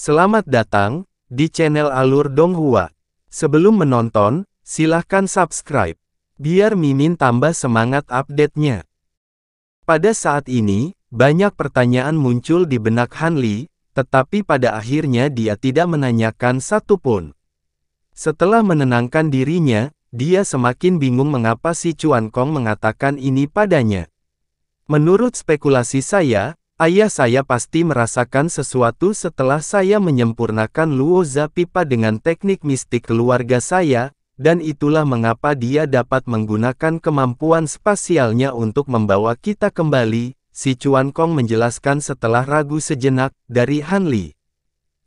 Selamat datang di channel Alur Donghua. Sebelum menonton, silahkan subscribe, biar Mimin tambah semangat update-nya. Pada saat ini, banyak pertanyaan muncul di benak Han Li, tetapi pada akhirnya dia tidak menanyakan satu pun. Setelah menenangkan dirinya, dia semakin bingung mengapa si Chuan Kong mengatakan ini padanya. Menurut spekulasi saya, ayah saya pasti merasakan sesuatu setelah saya menyempurnakan Luoza Pipa dengan teknik mistik keluarga saya, dan itulah mengapa dia dapat menggunakan kemampuan spasialnya untuk membawa kita kembali, si Chuan Kong menjelaskan setelah ragu sejenak, dari Han Li.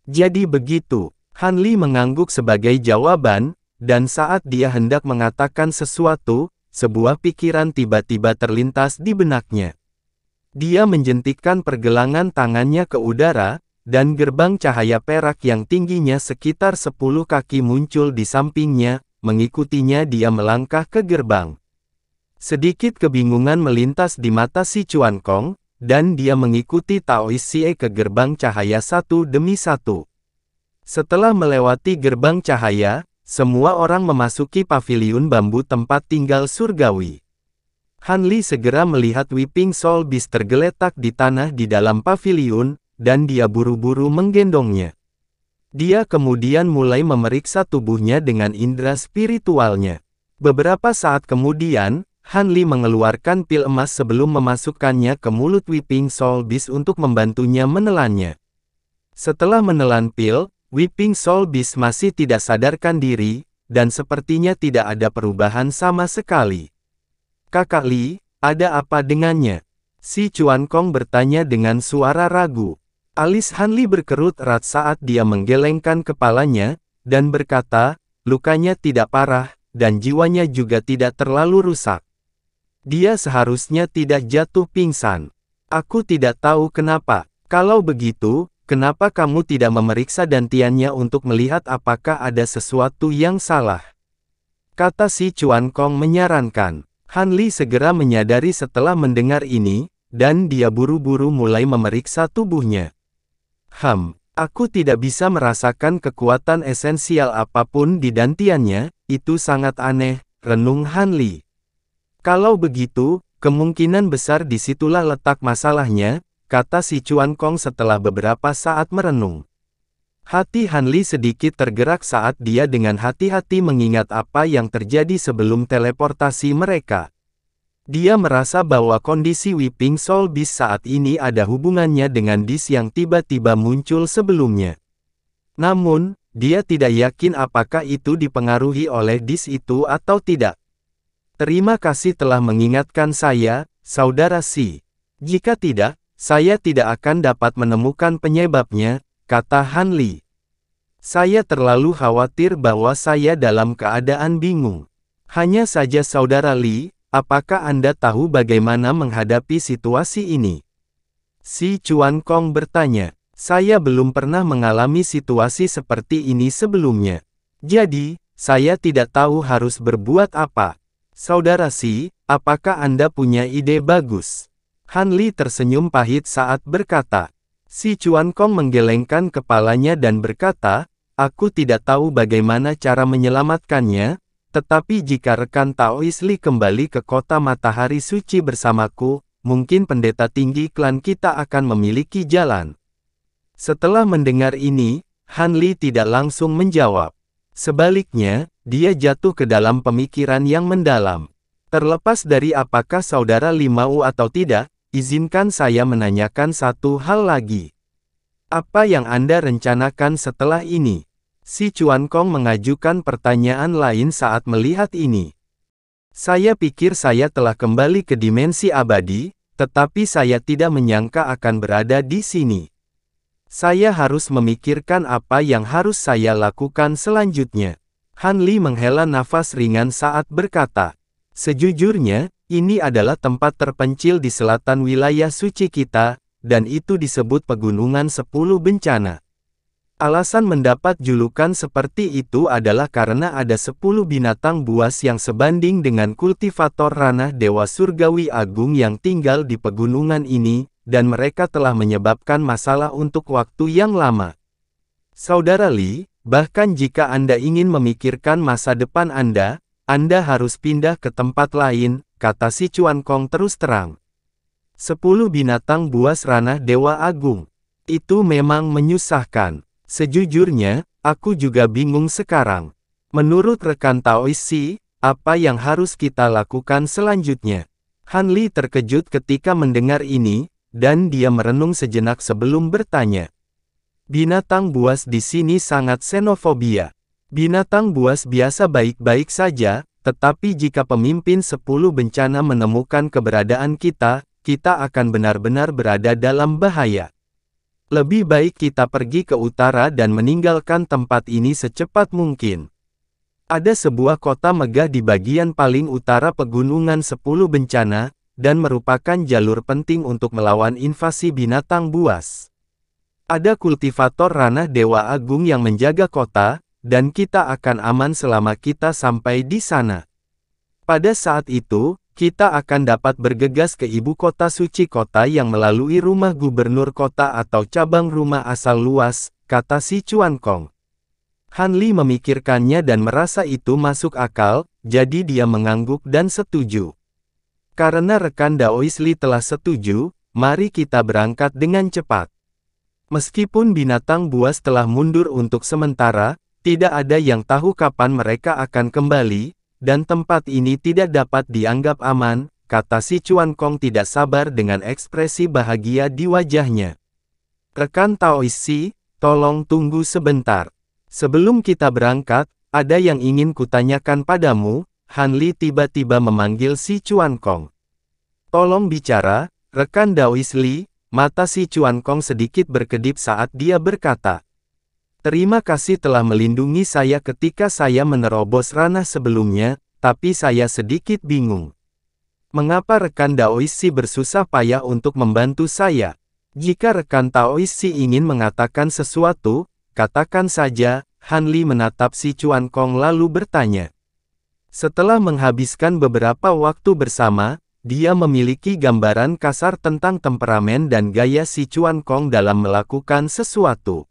Jadi begitu, Han Li mengangguk sebagai jawaban, dan saat dia hendak mengatakan sesuatu, sebuah pikiran tiba-tiba terlintas di benaknya. Dia menjentikkan pergelangan tangannya ke udara, dan gerbang cahaya perak yang tingginya sekitar 10 kaki muncul di sampingnya, mengikutinya dia melangkah ke gerbang. Sedikit kebingungan melintas di mata si Chuan Kong, dan dia mengikuti Taois Xie ke gerbang cahaya satu demi satu. Setelah melewati gerbang cahaya, semua orang memasuki paviliun bambu tempat tinggal surgawi. Han Li segera melihat Weeping Soul Beast tergeletak di tanah di dalam paviliun, dan dia buru-buru menggendongnya. Dia kemudian mulai memeriksa tubuhnya dengan indera spiritualnya. Beberapa saat kemudian, Han Li mengeluarkan pil emas sebelum memasukkannya ke mulut Weeping Soul Beast untuk membantunya menelannya. Setelah menelan pil, Weeping Soul Beast masih tidak sadarkan diri, dan sepertinya tidak ada perubahan sama sekali. "Kakak Li, ada apa dengannya?" Si Chuan Kong bertanya dengan suara ragu. Alis Han Li berkerut erat saat dia menggelengkan kepalanya, dan berkata, "Lukanya tidak parah, dan jiwanya juga tidak terlalu rusak. Dia seharusnya tidak jatuh pingsan. Aku tidak tahu kenapa. Kalau begitu, kenapa kamu tidak memeriksa dantiannya untuk melihat apakah ada sesuatu yang salah?" kata si Chuan Kong menyarankan. Han Li segera menyadari setelah mendengar ini, dan dia buru-buru mulai memeriksa tubuhnya. Aku tidak bisa merasakan kekuatan esensial apapun di dantiannya, itu sangat aneh," renung Han Li. "Kalau begitu, kemungkinan besar disitulah letak masalahnya," kata si Chuan Kong setelah beberapa saat merenung. Hati Han Li sedikit tergerak saat dia dengan hati-hati mengingat apa yang terjadi sebelum teleportasi mereka. Dia merasa bahwa kondisi Weeping Soul Beast saat ini ada hubungannya dengan dis yang tiba-tiba muncul sebelumnya. Namun, dia tidak yakin apakah itu dipengaruhi oleh dis itu atau tidak. "Terima kasih telah mengingatkan saya, Saudara Si. Jika tidak, saya tidak akan dapat menemukan penyebabnya," kata Han Li. "Saya terlalu khawatir bahwa saya dalam keadaan bingung. Hanya saja Saudara Li, apakah Anda tahu bagaimana menghadapi situasi ini?" Si Chuan Kong bertanya. "Saya belum pernah mengalami situasi seperti ini sebelumnya. Jadi, saya tidak tahu harus berbuat apa. Saudara Si, apakah Anda punya ide bagus?" Han Li tersenyum pahit saat berkata. Si Chuan Kong menggelengkan kepalanya dan berkata, "Aku tidak tahu bagaimana cara menyelamatkannya, tetapi jika rekan Taois Li kembali ke kota matahari suci bersamaku, mungkin pendeta tinggi klan kita akan memiliki jalan." Setelah mendengar ini, Han Li tidak langsung menjawab. Sebaliknya, dia jatuh ke dalam pemikiran yang mendalam. "Terlepas dari apakah Saudara Li mau atau tidak, izinkan saya menanyakan satu hal lagi. Apa yang Anda rencanakan setelah ini?" Si Chuan Kong mengajukan pertanyaan lain saat melihat ini. "Saya pikir saya telah kembali ke dimensi abadi, tetapi saya tidak menyangka akan berada di sini. Saya harus memikirkan apa yang harus saya lakukan selanjutnya." Han Li menghela nafas ringan saat berkata, "Sejujurnya, ini adalah tempat terpencil di selatan wilayah suci kita, dan itu disebut Pegunungan 10 Bencana. Alasan mendapat julukan seperti itu adalah karena ada 10 binatang buas yang sebanding dengan kultivator ranah Dewa Surgawi Agung yang tinggal di pegunungan ini, dan mereka telah menyebabkan masalah untuk waktu yang lama. Saudara Li, bahkan jika Anda ingin memikirkan masa depan Anda harus pindah ke tempat lain, kata si Chuan Kong terus terang. 10 binatang buas ranah Dewa Agung. Itu memang menyusahkan. Sejujurnya, aku juga bingung sekarang. Menurut rekan Taois Si, apa yang harus kita lakukan selanjutnya? Han Li terkejut ketika mendengar ini, dan dia merenung sejenak sebelum bertanya. Binatang buas di sini sangat xenofobia. Binatang buas biasa baik-baik saja, tetapi jika pemimpin 10 bencana menemukan keberadaan kita akan benar-benar berada dalam bahaya. Lebih baik kita pergi ke utara dan meninggalkan tempat ini secepat mungkin. Ada sebuah kota megah di bagian paling utara pegunungan 10 bencana, dan merupakan jalur penting untuk melawan invasi binatang buas. Ada kultivator ranah Dewa Agung yang menjaga kota, dan kita akan aman selama kita sampai di sana. Pada saat itu, kita akan dapat bergegas ke ibu kota suci kota yang melalui rumah gubernur kota atau cabang rumah asal luas, kata si Chuan Kong. Han Li memikirkannya dan merasa itu masuk akal, jadi dia mengangguk dan setuju. Karena rekan Daois Li telah setuju, mari kita berangkat dengan cepat. Meskipun binatang buas telah mundur untuk sementara, tidak ada yang tahu kapan mereka akan kembali, dan tempat ini tidak dapat dianggap aman, kata si Chuan Kong tidak sabar dengan ekspresi bahagia di wajahnya. Rekan Taois Si, tolong tunggu sebentar. Sebelum kita berangkat, ada yang ingin kutanyakan padamu. Han Li tiba-tiba memanggil si Chuan Kong. Tolong bicara, rekan Daois Li. Mata si Chuan Kong sedikit berkedip saat dia berkata. Terima kasih telah melindungi saya ketika saya menerobos ranah sebelumnya, tapi saya sedikit bingung. Mengapa rekan Daois Si bersusah payah untuk membantu saya? Jika rekan Taois Si ingin mengatakan sesuatu, katakan saja. Han Li menatap si Chuan Kong lalu bertanya. Setelah menghabiskan beberapa waktu bersama, dia memiliki gambaran kasar tentang temperamen dan gaya si Chuan Kong dalam melakukan sesuatu.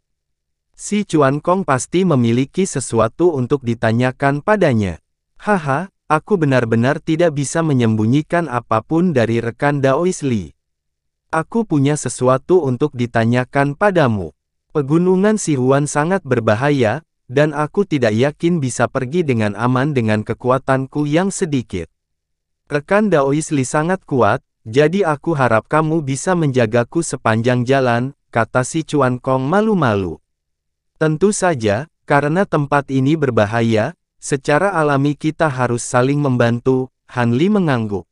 Si Chuan Kong pasti memiliki sesuatu untuk ditanyakan padanya. Haha, aku benar-benar tidak bisa menyembunyikan apapun dari rekan Daois Li. Aku punya sesuatu untuk ditanyakan padamu. Pegunungan Sihuan sangat berbahaya, dan aku tidak yakin bisa pergi dengan aman dengan kekuatanku yang sedikit. Rekan Daois Li sangat kuat, jadi aku harap kamu bisa menjagaku sepanjang jalan, kata si Chuan Kong malu-malu. Tentu saja, karena tempat ini berbahaya, secara alami kita harus saling membantu, Han Li mengangguk.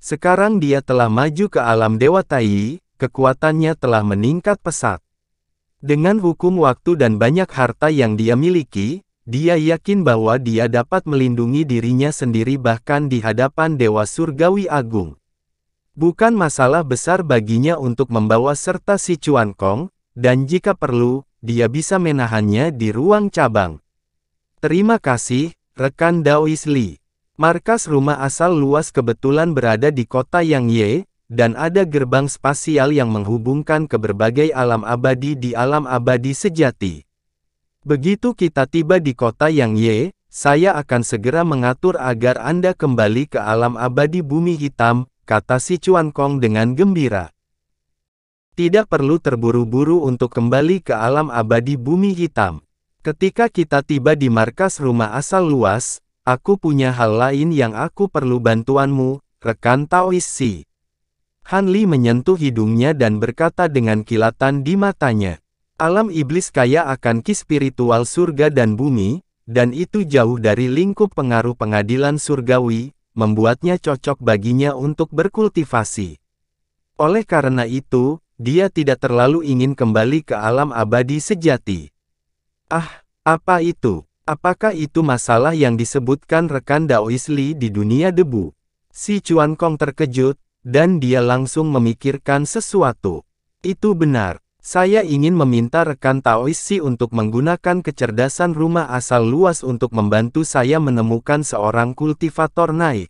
Sekarang dia telah maju ke alam Dewa Tai, kekuatannya telah meningkat pesat. Dengan hukum waktu dan banyak harta yang dia miliki, dia yakin bahwa dia dapat melindungi dirinya sendiri bahkan di hadapan Dewa Surgawi Agung. Bukan masalah besar baginya untuk membawa serta si Chuan Kong, dan jika perlu, dia bisa menahannya di ruang cabang. Terima kasih, rekan Daois Li. Markas rumah asal luas kebetulan berada di kota Yang Ye, dan ada gerbang spasial yang menghubungkan ke berbagai alam abadi di alam abadi sejati. Begitu kita tiba di kota Yang Ye, saya akan segera mengatur agar Anda kembali ke alam abadi bumi hitam, kata si Chuan Kong dengan gembira. Tidak perlu terburu-buru untuk kembali ke alam abadi bumi hitam. Ketika kita tiba di markas rumah asal luas, aku punya hal lain yang aku perlu bantuanmu, rekan Taois Si. Han Li menyentuh hidungnya dan berkata dengan kilatan di matanya. Alam iblis kaya akan ki spiritual surga dan bumi, dan itu jauh dari lingkup pengaruh pengadilan surgawi, membuatnya cocok baginya untuk berkultivasi. Oleh karena itu, dia tidak terlalu ingin kembali ke alam abadi sejati. Ah, apa itu? Apakah itu masalah yang disebutkan rekan Daois Li di dunia debu? Si Chuan Kong terkejut, dan dia langsung memikirkan sesuatu. Itu benar. Saya ingin meminta rekan Taois Si untuk menggunakan kecerdasan rumah asal luas untuk membantu saya menemukan seorang kultivator naik.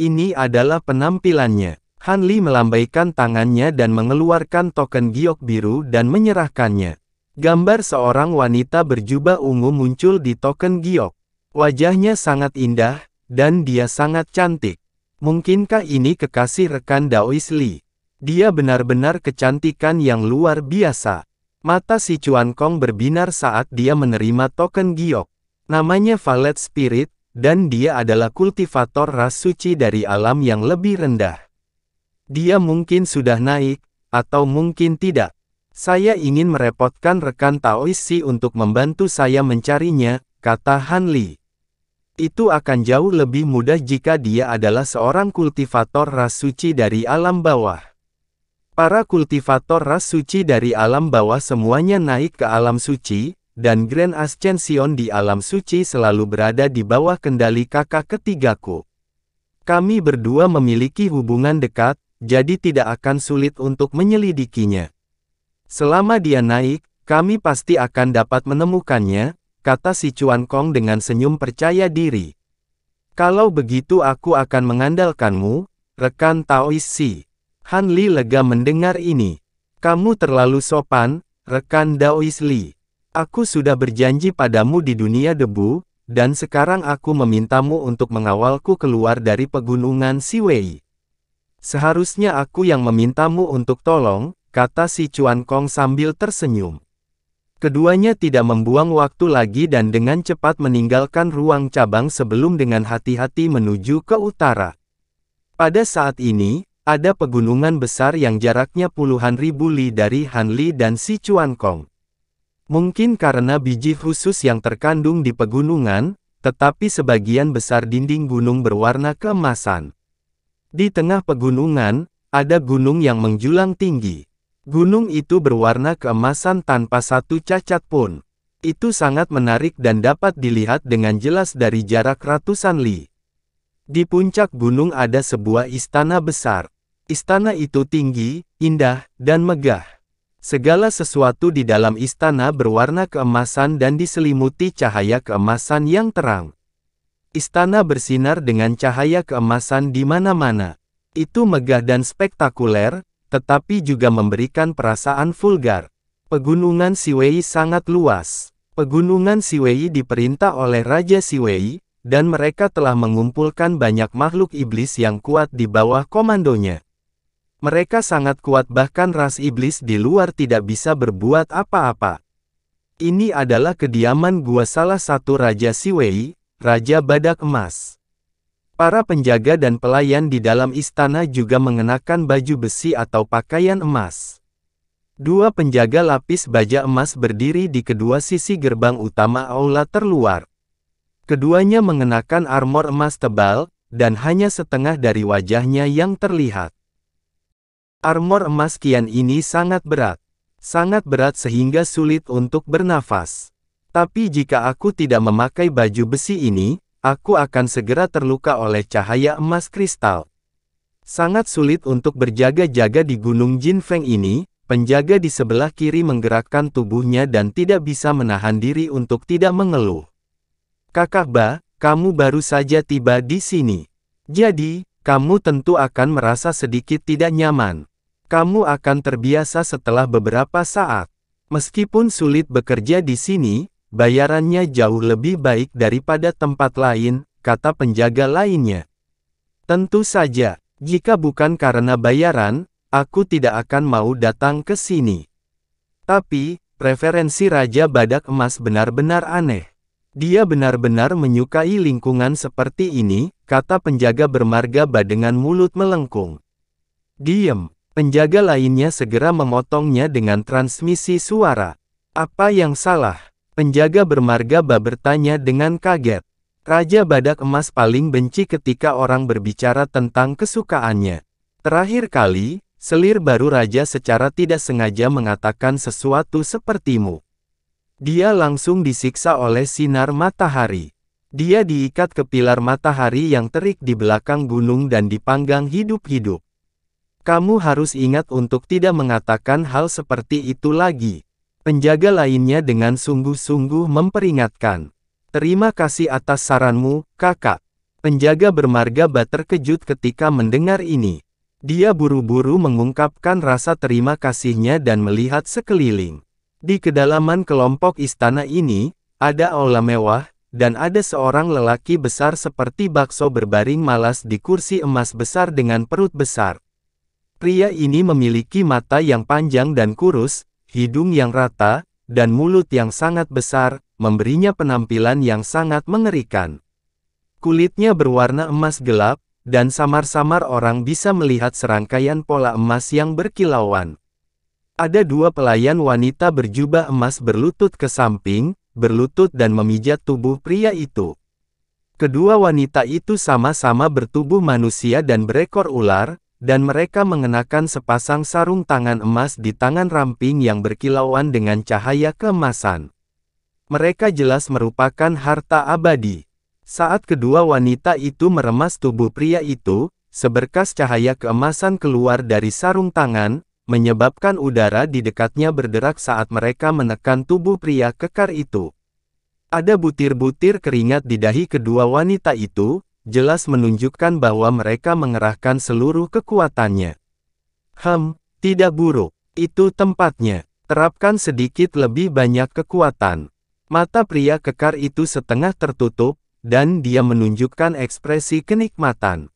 Ini adalah penampilannya. Han Li melambaikan tangannya dan mengeluarkan token giok biru dan menyerahkannya. Gambar seorang wanita berjubah ungu muncul di token giok. Wajahnya sangat indah, dan dia sangat cantik. Mungkinkah ini kekasih rekan Daois Li? Dia benar-benar kecantikan yang luar biasa. Mata si Chuan Kong berbinar saat dia menerima token giok. Namanya Valet Spirit, dan dia adalah kultivator ras suci dari alam yang lebih rendah. Dia mungkin sudah naik, atau mungkin tidak. Saya ingin merepotkan rekan Taois Si untuk membantu saya mencarinya, kata Han Li. Itu akan jauh lebih mudah jika dia adalah seorang kultivator ras suci dari alam bawah. Para kultivator ras suci dari alam bawah semuanya naik ke alam suci, dan Grand Ascension di alam suci selalu berada di bawah kendali kakak ketigaku. Kami berdua memiliki hubungan dekat, jadi tidak akan sulit untuk menyelidikinya. Selama dia naik, kami pasti akan dapat menemukannya, kata si Chuan Kong dengan senyum percaya diri. Kalau begitu aku akan mengandalkanmu, rekan Taois Si. Han Li lega mendengar ini. Kamu terlalu sopan, rekan Daois Li. Aku sudah berjanji padamu di dunia debu, dan sekarang aku memintamu untuk mengawalku keluar dari pegunungan Siwei. Seharusnya aku yang memintamu untuk tolong, kata si Chuan Kong sambil tersenyum. Keduanya tidak membuang waktu lagi dan dengan cepat meninggalkan ruang cabang sebelum dengan hati-hati menuju ke utara. Pada saat ini, ada pegunungan besar yang jaraknya puluhan ribu li dari Han Li dan si Chuan Kong. Mungkin karena biji khusus yang terkandung di pegunungan, tetapi sebagian besar dinding gunung berwarna keemasan. Di tengah pegunungan, ada gunung yang menjulang tinggi. Gunung itu berwarna keemasan tanpa satu cacat pun. Itu sangat menarik dan dapat dilihat dengan jelas dari jarak ratusan li. Di puncak gunung ada sebuah istana besar. Istana itu tinggi, indah, dan megah. Segala sesuatu di dalam istana berwarna keemasan dan diselimuti cahaya keemasan yang terang. Istana bersinar dengan cahaya keemasan di mana-mana. Itu megah dan spektakuler, tetapi juga memberikan perasaan vulgar. Pegunungan Siwei sangat luas. Pegunungan Siwei diperintah oleh Raja Siwei, dan mereka telah mengumpulkan banyak makhluk iblis yang kuat di bawah komandonya. Mereka sangat kuat bahkan ras iblis di luar tidak bisa berbuat apa-apa. Ini adalah kediaman gua salah satu Raja Siwei, Raja Badak Emas. Para penjaga dan pelayan di dalam istana juga mengenakan baju besi atau pakaian emas. Dua penjaga lapis baja emas berdiri di kedua sisi gerbang utama aula terluar. Keduanya mengenakan armor emas tebal, dan hanya setengah dari wajahnya yang terlihat. Armor emas kian ini sangat berat. Sangat berat sehingga sulit untuk bernafas. Tapi jika aku tidak memakai baju besi ini, aku akan segera terluka oleh cahaya emas kristal. Sangat sulit untuk berjaga-jaga di Gunung Jinfeng ini, penjaga di sebelah kiri menggerakkan tubuhnya dan tidak bisa menahan diri untuk tidak mengeluh. Kakak Ba, kamu baru saja tiba di sini. Jadi, kamu tentu akan merasa sedikit tidak nyaman. Kamu akan terbiasa setelah beberapa saat. Meskipun sulit bekerja di sini, bayarannya jauh lebih baik daripada tempat lain, kata penjaga lainnya. Tentu saja, jika bukan karena bayaran, aku tidak akan mau datang ke sini. Tapi, preferensi Raja Badak Emas benar-benar aneh. Dia benar-benar menyukai lingkungan seperti ini, kata penjaga bermarga dengan mulut melengkung. Diem, penjaga lainnya segera memotongnya dengan transmisi suara. Apa yang salah? Penjaga bermarga bertanya dengan kaget. Raja Badak Emas paling benci ketika orang berbicara tentang kesukaannya. Terakhir kali, selir baru raja secara tidak sengaja mengatakan sesuatu sepertimu. Dia langsung disiksa oleh sinar matahari. Dia diikat ke pilar matahari yang terik di belakang gunung dan dipanggang hidup-hidup. Kamu harus ingat untuk tidak mengatakan hal seperti itu lagi. Penjaga lainnya dengan sungguh-sungguh memperingatkan. Terima kasih atas saranmu, kakak. Penjaga bermarga terkejut ketika mendengar ini. Dia buru-buru mengungkapkan rasa terima kasihnya dan melihat sekeliling. Di kedalaman kelompok istana ini, ada aula mewah, dan ada seorang lelaki besar seperti bakso berbaring malas di kursi emas besar dengan perut besar. Pria ini memiliki mata yang panjang dan kurus, hidung yang rata, dan mulut yang sangat besar, memberinya penampilan yang sangat mengerikan. Kulitnya berwarna emas gelap, dan samar-samar orang bisa melihat serangkaian pola emas yang berkilauan. Ada dua pelayan wanita berjubah emas berlutut ke samping, berlutut dan memijat tubuh pria itu. Kedua wanita itu sama-sama bertubuh manusia dan berekor ular, dan mereka mengenakan sepasang sarung tangan emas di tangan ramping yang berkilauan dengan cahaya keemasan. Mereka jelas merupakan harta abadi. Saat kedua wanita itu meremas tubuh pria itu, seberkas cahaya keemasan keluar dari sarung tangan, menyebabkan udara di dekatnya berderak saat mereka menekan tubuh pria kekar itu. Ada butir-butir keringat di dahi kedua wanita itu, jelas menunjukkan bahwa mereka mengerahkan seluruh kekuatannya. Tidak buruk. Itu tempatnya. Terapkan sedikit lebih banyak kekuatan. Mata pria kekar itu setengah tertutup, dan dia menunjukkan ekspresi kenikmatan.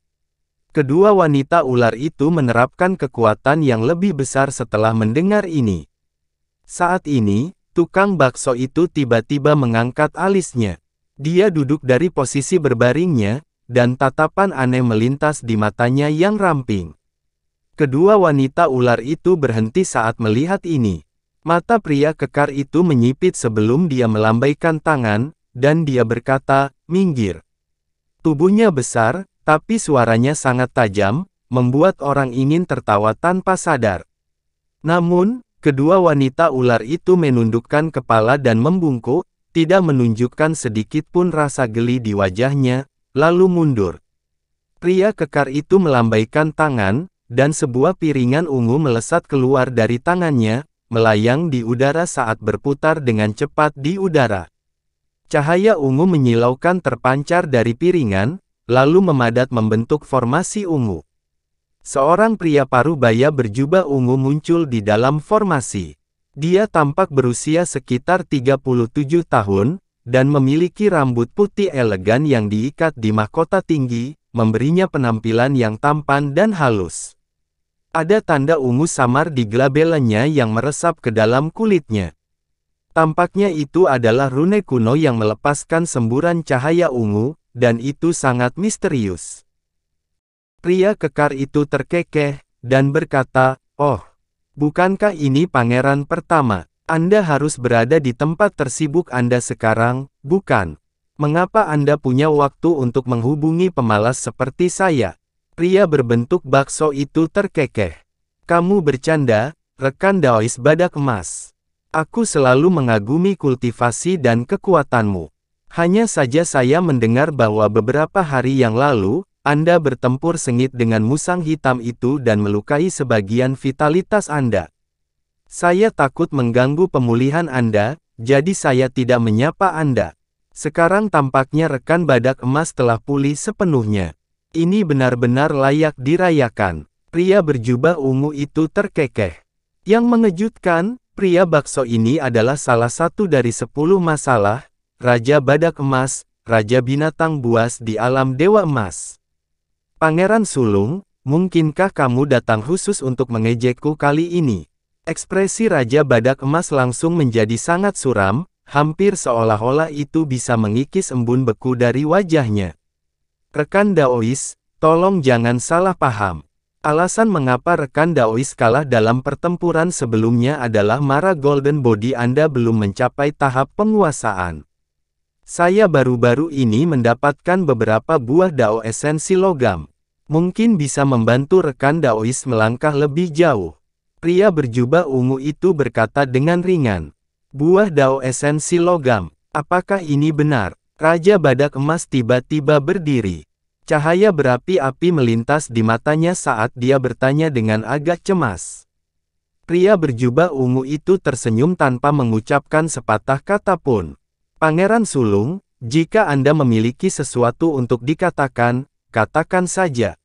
Kedua wanita ular itu menerapkan kekuatan yang lebih besar setelah mendengar ini. Saat ini, tukang bakso itu tiba-tiba mengangkat alisnya. Dia duduk dari posisi berbaringnya, dan tatapan aneh melintas di matanya yang ramping. Kedua wanita ular itu berhenti saat melihat ini. Mata pria kekar itu menyipit sebelum dia melambaikan tangan, dan dia berkata, "Minggir." Tubuhnya besar, tapi suaranya sangat tajam, membuat orang ingin tertawa tanpa sadar. Namun, kedua wanita ular itu menundukkan kepala dan membungkuk, tidak menunjukkan sedikit pun rasa geli di wajahnya, lalu mundur. Pria kekar itu melambaikan tangan, dan sebuah piringan ungu melesat keluar dari tangannya, melayang di udara saat berputar dengan cepat di udara. Cahaya ungu menyilaukan terpancar dari piringan, lalu memadat membentuk formasi ungu. Seorang pria parubaya berjubah ungu muncul di dalam formasi. Dia tampak berusia sekitar 37 tahun, dan memiliki rambut putih elegan yang diikat di mahkota tinggi, memberinya penampilan yang tampan dan halus. Ada tanda ungu samar di glabelanya yang meresap ke dalam kulitnya. Tampaknya itu adalah rune kuno yang melepaskan semburan cahaya ungu, dan itu sangat misterius. Pria kekar itu terkekeh, dan berkata, "Oh, bukankah ini pangeran pertama? Anda harus berada di tempat tersibuk Anda sekarang, bukan? Mengapa Anda punya waktu untuk menghubungi pemalas seperti saya?" Pria berbentuk bakso itu terkekeh. "Kamu bercanda, rekan Daois Badak Emas. Aku selalu mengagumi kultivasi dan kekuatanmu. Hanya saja saya mendengar bahwa beberapa hari yang lalu, Anda bertempur sengit dengan musang hitam itu dan melukai sebagian vitalitas Anda. Saya takut mengganggu pemulihan Anda, jadi saya tidak menyapa Anda. Sekarang tampaknya rekan Badak Emas telah pulih sepenuhnya. Ini benar-benar layak dirayakan." Pria berjubah ungu itu terkekeh. Yang mengejutkan, pria bakso ini adalah salah satu dari 10 masalah, Raja Badak Emas, Raja Binatang Buas di alam Dewa Emas. "Pangeran Sulung, mungkinkah kamu datang khusus untuk mengejekku kali ini?" Ekspresi Raja Badak Emas langsung menjadi sangat suram, hampir seolah-olah itu bisa mengikis embun beku dari wajahnya. "Rekan Daois, tolong jangan salah paham. Alasan mengapa rekan Daois kalah dalam pertempuran sebelumnya adalah Mara Golden Body Anda belum mencapai tahap penguasaan. Saya baru-baru ini mendapatkan beberapa buah Dao esensi logam. Mungkin bisa membantu rekan Daois melangkah lebih jauh." Pria berjubah ungu itu berkata dengan ringan. "Buah Dao esensi logam, apakah ini benar?" Raja Badak Emas tiba-tiba berdiri. Cahaya berapi-api melintas di matanya saat dia bertanya dengan agak cemas. Pria berjubah ungu itu tersenyum tanpa mengucapkan sepatah kata pun. "Pangeran Sulung, jika Anda memiliki sesuatu untuk dikatakan, katakan saja.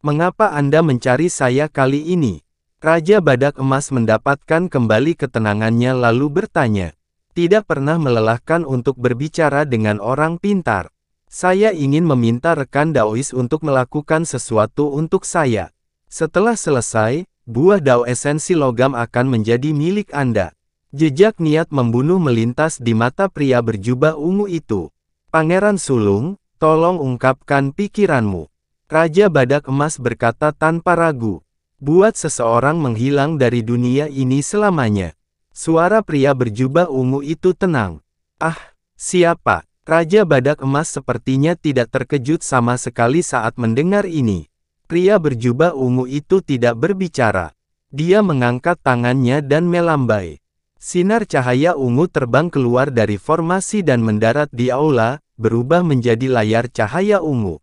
Mengapa Anda mencari saya kali ini?" Raja Badak Emas mendapatkan kembali ketenangannya lalu bertanya. Tidak pernah melelahkan untuk berbicara dengan orang pintar. Saya ingin meminta rekan Daois untuk melakukan sesuatu untuk saya. Setelah selesai, buah Dao esensi logam akan menjadi milik Anda. Jejak niat membunuh melintas di mata pria berjubah ungu itu. Pangeran Sulung, tolong ungkapkan pikiranmu. Raja Badak Emas berkata tanpa ragu. Buat seseorang menghilang dari dunia ini selamanya. Suara pria berjubah ungu itu tenang. Ah, siapa? Raja Badak Emas sepertinya tidak terkejut sama sekali saat mendengar ini. Pria berjubah ungu itu tidak berbicara. Dia mengangkat tangannya dan melambai. Sinar cahaya ungu terbang keluar dari formasi dan mendarat di aula, berubah menjadi layar cahaya ungu.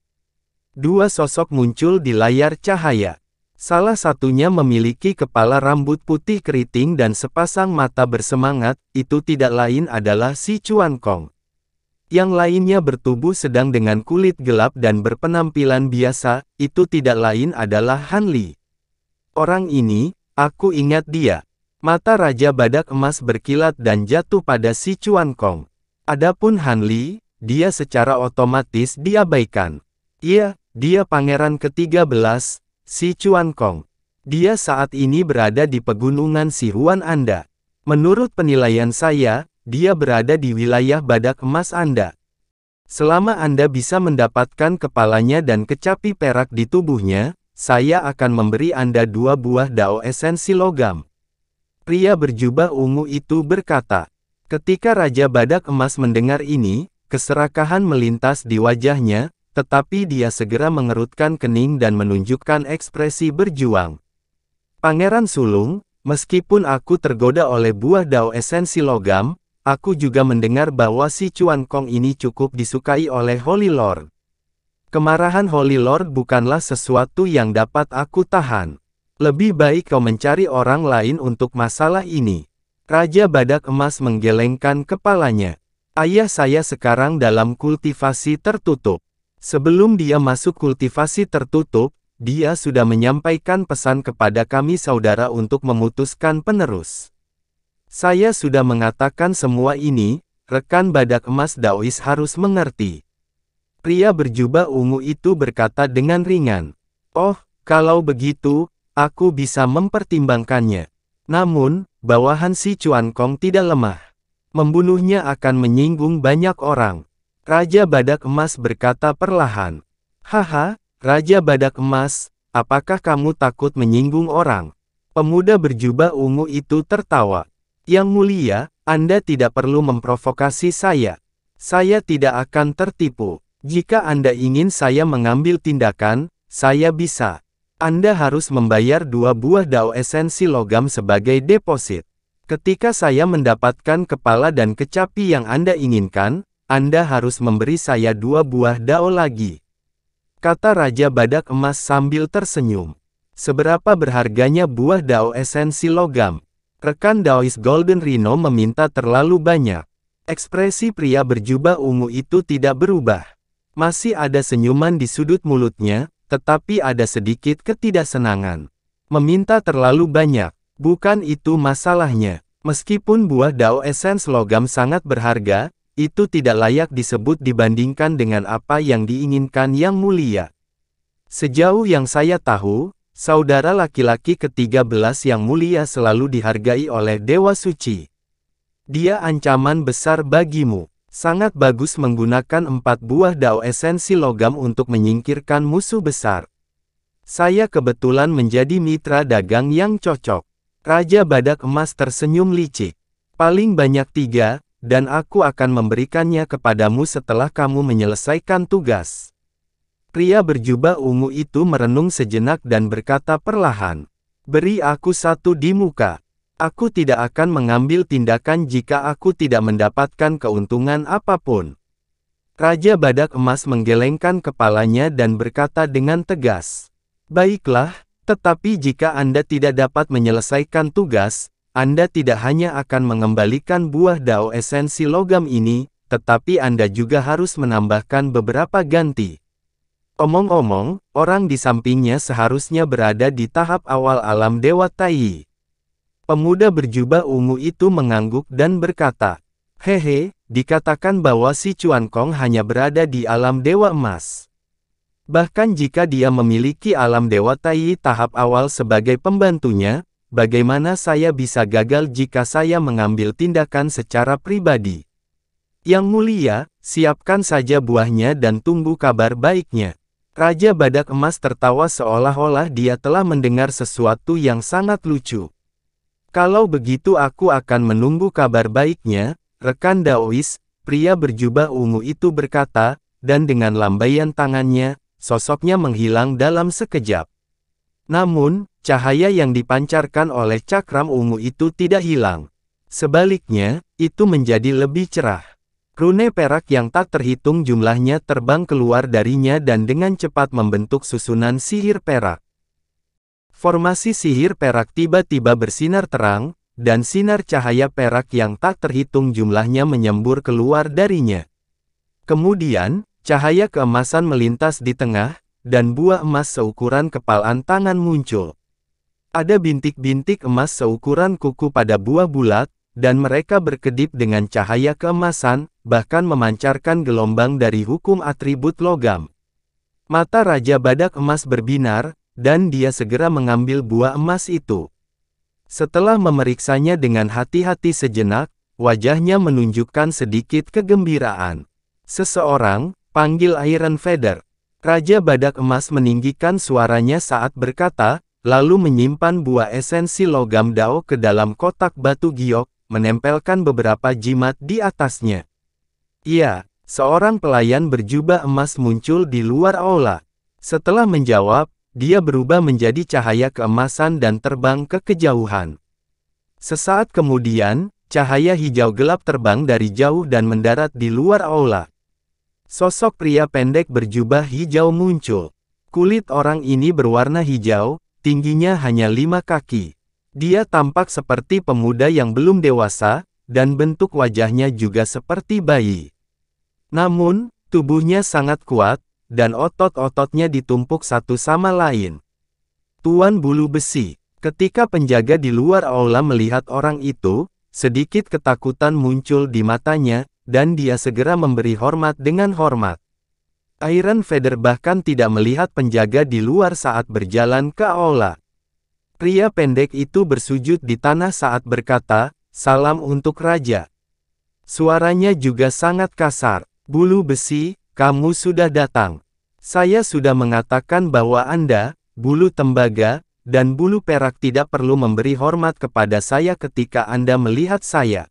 Dua sosok muncul di layar cahaya. Salah satunya memiliki kepala rambut putih keriting dan sepasang mata bersemangat, itu tidak lain adalah Si Chuan Kong. Yang lainnya bertubuh sedang dengan kulit gelap dan berpenampilan biasa, itu tidak lain adalah Han Li. Orang ini, aku ingat dia. Mata Raja Badak Emas berkilat dan jatuh pada Si Chuan Kong. Adapun Han Li, dia secara otomatis diabaikan. Iya, dia pangeran ke-13, Si Chuan Kong. Dia saat ini berada di pegunungan Sihuan Anda. Menurut penilaian saya, dia berada di wilayah Badak Emas Anda. Selama Anda bisa mendapatkan kepalanya dan kecapi perak di tubuhnya, saya akan memberi Anda 2 buah Dao esensi logam. Pria berjubah ungu itu berkata. Ketika Raja Badak Emas mendengar ini, keserakahan melintas di wajahnya, tetapi dia segera mengerutkan kening dan menunjukkan ekspresi berjuang. Pangeran Sulung, meskipun aku tergoda oleh buah Dao esensi logam, aku juga mendengar bahwa Si Chuan Kong ini cukup disukai oleh Holy Lord. Kemarahan Holy Lord bukanlah sesuatu yang dapat aku tahan. Lebih baik kau mencari orang lain untuk masalah ini. Raja Badak Emas menggelengkan kepalanya. Ayah saya sekarang dalam kultivasi tertutup. Sebelum dia masuk kultivasi tertutup, dia sudah menyampaikan pesan kepada kami saudara untuk memutuskan penerus. Saya sudah mengatakan semua ini, rekan Badak Emas Daois harus mengerti. Pria berjubah ungu itu berkata dengan ringan. Oh, kalau begitu, aku bisa mempertimbangkannya. Namun, bawahan Si Chuan Kong tidak lemah. Membunuhnya akan menyinggung banyak orang. Raja Badak Emas berkata perlahan. Haha, Raja Badak Emas, apakah kamu takut menyinggung orang? Pemuda berjubah ungu itu tertawa. Yang mulia, Anda tidak perlu memprovokasi saya. Saya tidak akan tertipu. Jika Anda ingin saya mengambil tindakan, saya bisa. Anda harus membayar 2 buah Dao esensi logam sebagai deposit. Ketika saya mendapatkan kepala dan kecapi yang Anda inginkan, Anda harus memberi saya 2 buah Dao lagi. Kata Raja Badak Emas sambil tersenyum. Seberapa berharganya buah Dao esensi logam? Rekan Daois Golden Rhino meminta terlalu banyak. Ekspresi pria berjubah ungu itu tidak berubah. Masih ada senyuman di sudut mulutnya, tetapi ada sedikit ketidaksenangan. Meminta terlalu banyak, bukan itu masalahnya. Meskipun buah Dao esensi logam sangat berharga, itu tidak layak disebut dibandingkan dengan apa yang diinginkan Yang Mulia. Sejauh yang saya tahu, saudara laki-laki ke-13 Yang Mulia selalu dihargai oleh Dewa Suci. Dia ancaman besar bagimu. Sangat bagus menggunakan 4 buah Dao esensi logam untuk menyingkirkan musuh besar. Saya kebetulan menjadi mitra dagang yang cocok. Raja Badak Emas tersenyum licik. Paling banyak 3, dan aku akan memberikannya kepadamu setelah kamu menyelesaikan tugas. Pria berjubah ungu itu merenung sejenak dan berkata perlahan. Beri aku 1 di muka. Aku tidak akan mengambil tindakan jika aku tidak mendapatkan keuntungan apapun. Raja Badak Emas menggelengkan kepalanya dan berkata dengan tegas. Baiklah, tetapi jika Anda tidak dapat menyelesaikan tugas, Anda tidak hanya akan mengembalikan buah Dao esensi logam ini, tetapi Anda juga harus menambahkan beberapa ganti. Omong-omong, orang di sampingnya seharusnya berada di tahap awal alam Dewa Tai. Pemuda berjubah ungu itu mengangguk dan berkata, "Hehe, dikatakan bahwa si Chuan Kong hanya berada di alam Dewa Emas. Bahkan jika dia memiliki alam Dewa Tai tahap awal sebagai pembantunya, bagaimana saya bisa gagal jika saya mengambil tindakan secara pribadi? Yang mulia, siapkan saja buahnya dan tunggu kabar baiknya." Raja Badak Emas tertawa seolah-olah dia telah mendengar sesuatu yang sangat lucu. "Kalau begitu aku akan menunggu kabar baiknya, rekan Daois," pria berjubah ungu itu berkata, dan dengan lambaian tangannya, sosoknya menghilang dalam sekejap. Namun, cahaya yang dipancarkan oleh cakram ungu itu tidak hilang. Sebaliknya, itu menjadi lebih cerah. Rune perak yang tak terhitung jumlahnya terbang keluar darinya dan dengan cepat membentuk susunan sihir perak. Formasi sihir perak tiba-tiba bersinar terang, dan sinar cahaya perak yang tak terhitung jumlahnya menyembur keluar darinya. Kemudian, cahaya keemasan melintas di tengah, dan buah emas seukuran kepalan tangan muncul. Ada bintik-bintik emas seukuran kuku pada buah bulat, dan mereka berkedip dengan cahaya keemasan, bahkan memancarkan gelombang dari hukum atribut logam. Mata Raja Badak Emas berbinar, dan dia segera mengambil buah emas itu. Setelah memeriksanya dengan hati-hati sejenak, wajahnya menunjukkan sedikit kegembiraan. "Seseorang, panggil Iron Feather." Raja Badak Emas meninggikan suaranya saat berkata, lalu menyimpan buah esensi logam Dao ke dalam kotak batu giok, menempelkan beberapa jimat di atasnya. "Iya," seorang pelayan berjubah emas muncul di luar aula. Setelah menjawab, dia berubah menjadi cahaya keemasan dan terbang ke kejauhan. Sesaat kemudian, cahaya hijau gelap terbang dari jauh dan mendarat di luar aula. Sosok pria pendek berjubah hijau muncul. Kulit orang ini berwarna hijau, tingginya hanya 5 kaki. Dia tampak seperti pemuda yang belum dewasa, dan bentuk wajahnya juga seperti bayi. Namun, tubuhnya sangat kuat, dan otot-ototnya ditumpuk satu sama lain. "Tuan Bulu Besi." Ketika penjaga di luar aula melihat orang itu, sedikit ketakutan muncul di matanya, dan dia segera memberi hormat dengan hormat. Iron Feather bahkan tidak melihat penjaga di luar saat berjalan ke aula. Pria pendek itu bersujud di tanah saat berkata, "Salam untuk Raja." Suaranya juga sangat kasar. "Bulu Besi, kamu sudah datang. Saya sudah mengatakan bahwa Anda, bulu tembaga, dan bulu perak tidak perlu memberi hormat kepada saya ketika Anda melihat saya.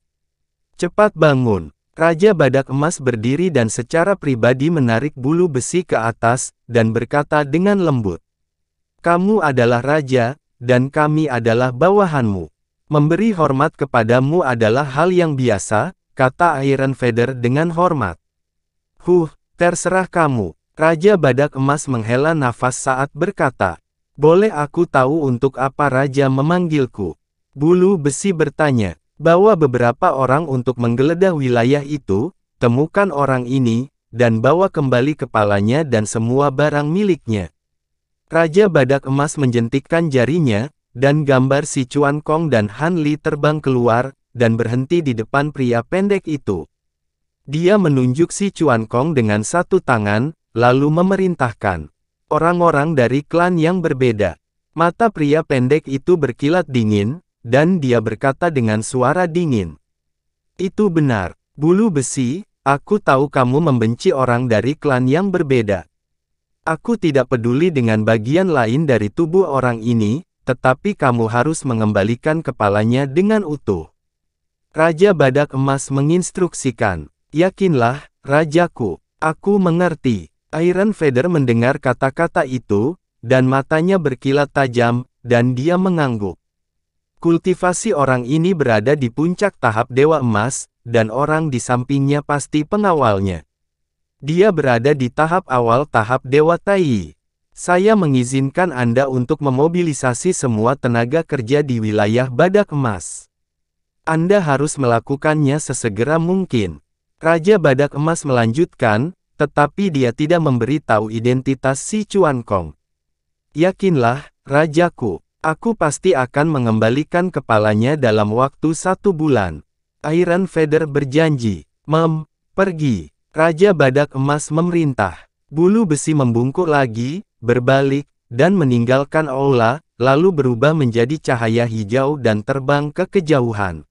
Cepat bangun." Raja Badak Emas berdiri dan secara pribadi menarik bulu besi ke atas, dan berkata dengan lembut, "Kamu adalah raja, dan kami adalah bawahanmu. Memberi hormat kepadamu adalah hal yang biasa," kata Iron Feather dengan hormat. Terserah kamu." Raja Badak Emas menghela nafas saat berkata, "Boleh aku tahu untuk apa Raja memanggilku?" Bulu Besi bertanya, "Bawa beberapa orang untuk menggeledah wilayah itu, temukan orang ini, dan bawa kembali kepalanya dan semua barang miliknya." Raja Badak Emas menjentikkan jarinya, dan gambar si Chuan Kong dan Han Li terbang keluar, dan berhenti di depan pria pendek itu. Dia menunjuk si Chuan Kong dengan satu tangan, lalu memerintahkan, "Orang-orang dari klan yang berbeda." Mata pria pendek itu berkilat dingin, dan dia berkata dengan suara dingin, "Itu benar, Bulu Besi, aku tahu kamu membenci orang dari klan yang berbeda. Aku tidak peduli dengan bagian lain dari tubuh orang ini, tetapi kamu harus mengembalikan kepalanya dengan utuh." Raja Badak Emas menginstruksikan, "Yakinlah, Rajaku, aku mengerti." Iron Feather mendengar kata-kata itu, dan matanya berkilat tajam, dan dia mengangguk. Kultivasi orang ini berada di puncak tahap Dewa Emas, dan orang di sampingnya pasti pengawalnya. Dia berada di tahap awal tahap Dewa Tai. Saya mengizinkan Anda untuk memobilisasi semua tenaga kerja di wilayah Badak Emas. Anda harus melakukannya sesegera mungkin. Raja Badak Emas melanjutkan, Tetapi dia tidak memberitahu identitas si Chuan Kong. Yakinlah, Rajaku, aku pasti akan mengembalikan kepalanya dalam waktu 1 bulan. Iron Feather berjanji. Pergi. Raja Badak Emas memerintah. Bulu besi membungkuk lagi, berbalik, dan meninggalkan aula, lalu berubah menjadi cahaya hijau dan terbang ke kejauhan.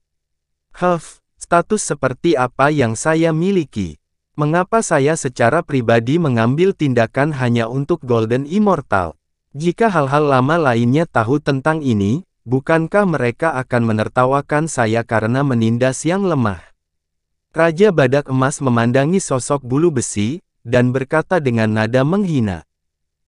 Status seperti apa yang saya miliki? Mengapa saya secara pribadi mengambil tindakan hanya untuk Golden Immortal? Jika hal-hal lama lainnya tahu tentang ini, bukankah mereka akan menertawakan saya karena menindas yang lemah? Raja Badak Emas memandangi sosok bulu besi, dan berkata dengan nada menghina.